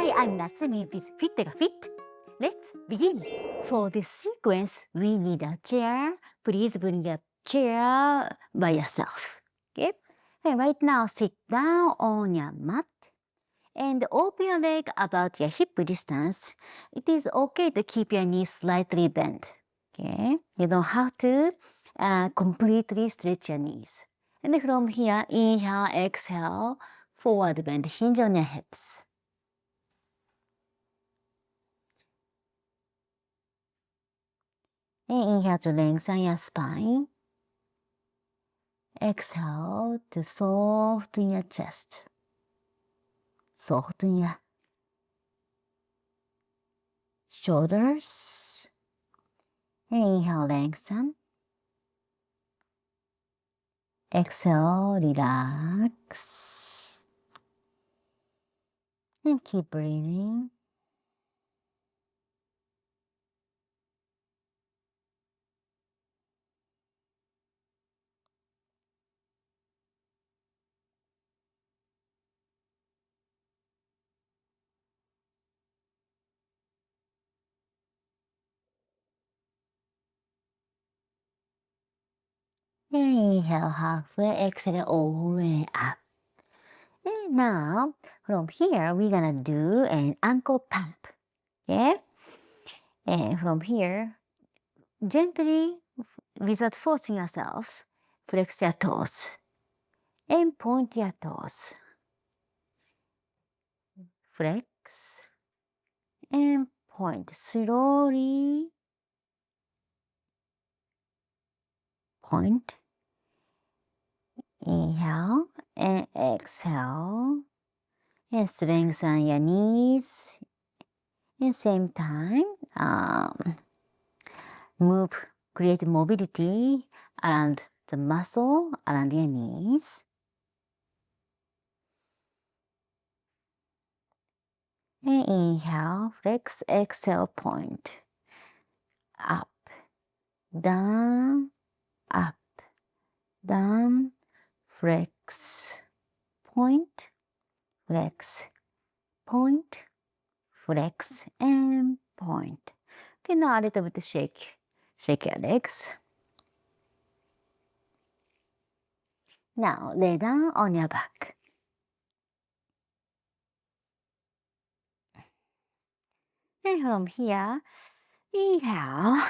Hi, I'm Natsumi with fitYOGAfit. Let's begin. For this sequence, we need a chair. Please bring a chair by yourself. Okay? And right now, sit down on your mat and open your leg about your hip distance. It is okay to keep your knees slightly bent. Okay? You don't have to completely stretch your knees. And from here, inhale, exhale, forward bend, hinge on your hips. And inhale to lengthen your spine. Exhale to soften your chest. Soften your shoulders. And inhale, lengthen. Exhale, relax. And keep breathing. Inhale halfway, exhale all the way up. And now, from here, we're gonna do an ankle pump. Okay? And from here, gently, without forcing yourself, flex your toes and point your toes. Flex and point slowly. Point. Inhale and exhale. And strengthen your knees. And same time, create mobility around the muscle around your knees. And inhale, flex, exhale, point. Up, down, up, down, flex, point, flex, point, flex, and point. Okay, now a little bit shake your legs. Now lay down on your back. And from here, inhale.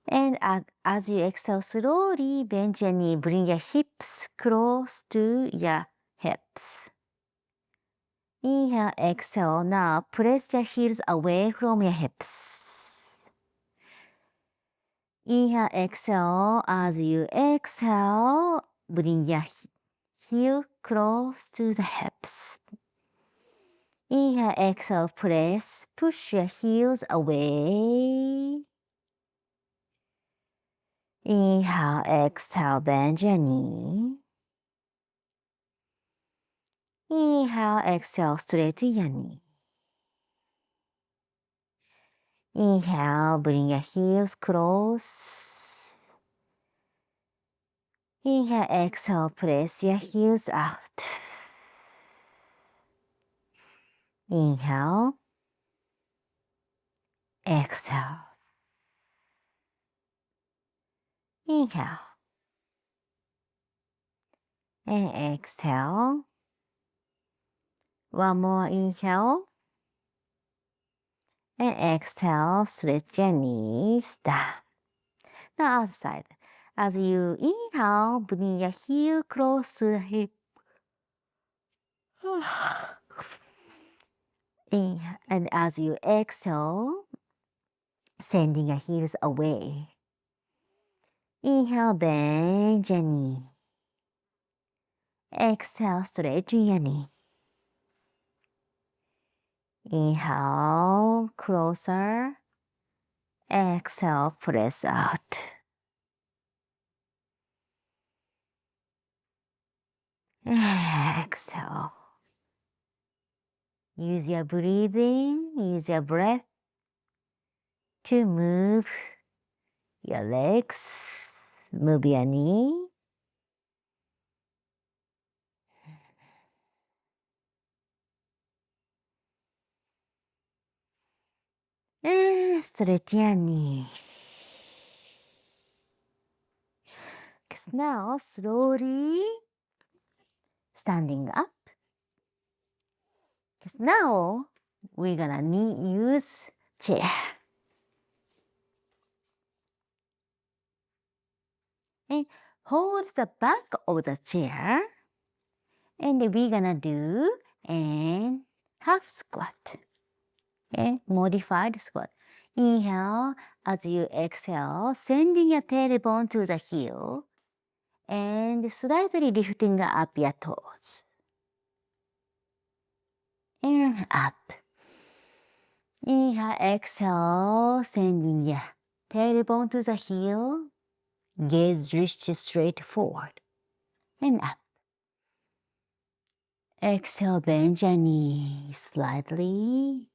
And as you exhale, slowly bend your knee, bring your hips close to your hips. Inhale, exhale. Now press your heels away from your hips. Inhale, exhale. As you exhale, bring your heel close to the hips. Inhale, exhale, press, push your heels away. Inhale, exhale, bend your knee. Inhale, exhale, straighten your knee. Inhale, bring your heels close. Inhale, exhale, press your heels out. Inhale, exhale. Inhale. And exhale. One more inhale. And exhale, stretch your knees down. Now other side. As you inhale, bring your heel close to the hip. And as you exhale, sending your heels away. Inhale, bend your knee. Exhale, straighten your knee. Inhale, closer. Exhale, press out. Exhale. Use your breathing, use your breath to move your legs, move your knee. And stretch your knee. Now slowly standing up. Now we're gonna use chair. And hold the back of the chair. And we're gonna do a half squat. Okay, modified squat. Inhale as you exhale, sending your tailbone to the heel and slightly lifting up your toes. And up. Inhale, exhale, sending your tailbone to the heel, gaze reaches straight forward. And up. Exhale, bend your knee slightly.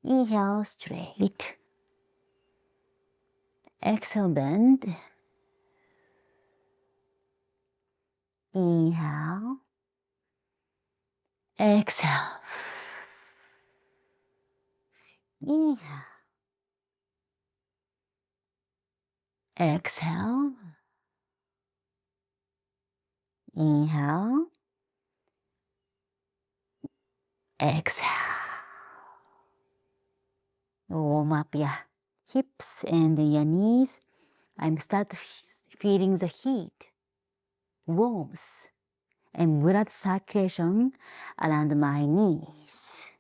Inhale, straight. Exhale, bend. Inhale. Exhale. Inhale. Exhale. Inhale. Exhale. Warm up your hips and your knees. I'm start feeling the heat, warmth, and blood circulation around my knees.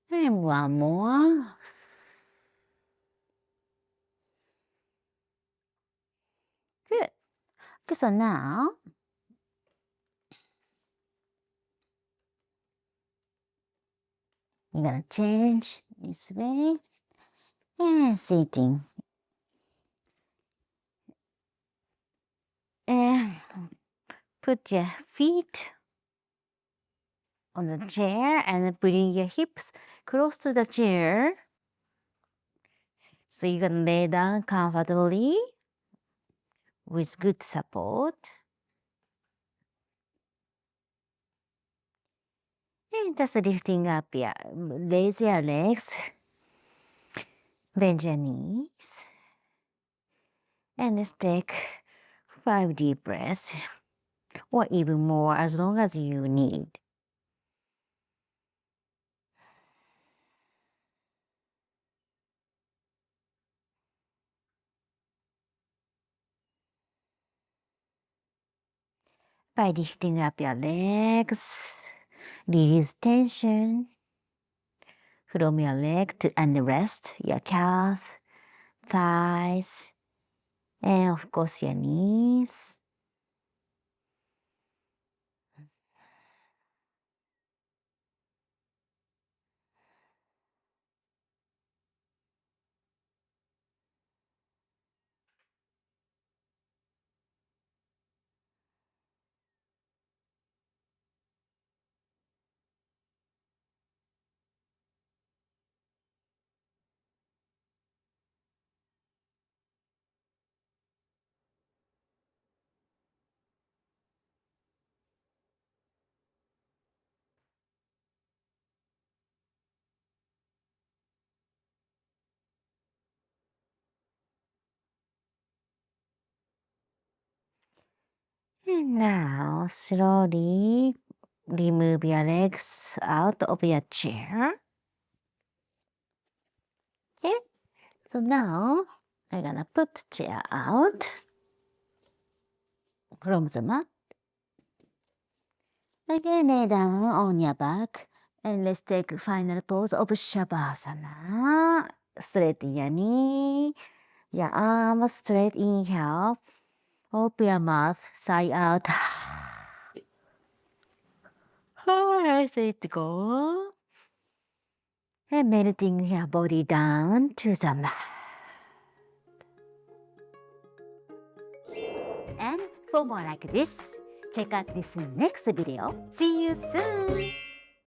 And one more. Good. So now, you're gonna change this way and sitting. And put your feet on the chair and bring your hips close to the chair. So you're gonna lay down comfortably with good support. And just lifting up your, raise your legs, bend your knees. And let's take 5 deep breaths, or even more as long as you need. By lifting up your legs, release tension from your leg and rest your calf, thighs, and of course your knees. And now slowly remove your legs out of your chair. Okay, so now I'm gonna put chair out from the mat. Again, lay down on your back and let's take final pose of Shavasana. Straighten your knee, your arms straight, inhale. Open your mouth, sigh out. Let it go. And melting your body down to the mat. And for more like this, check out this next video. See you soon!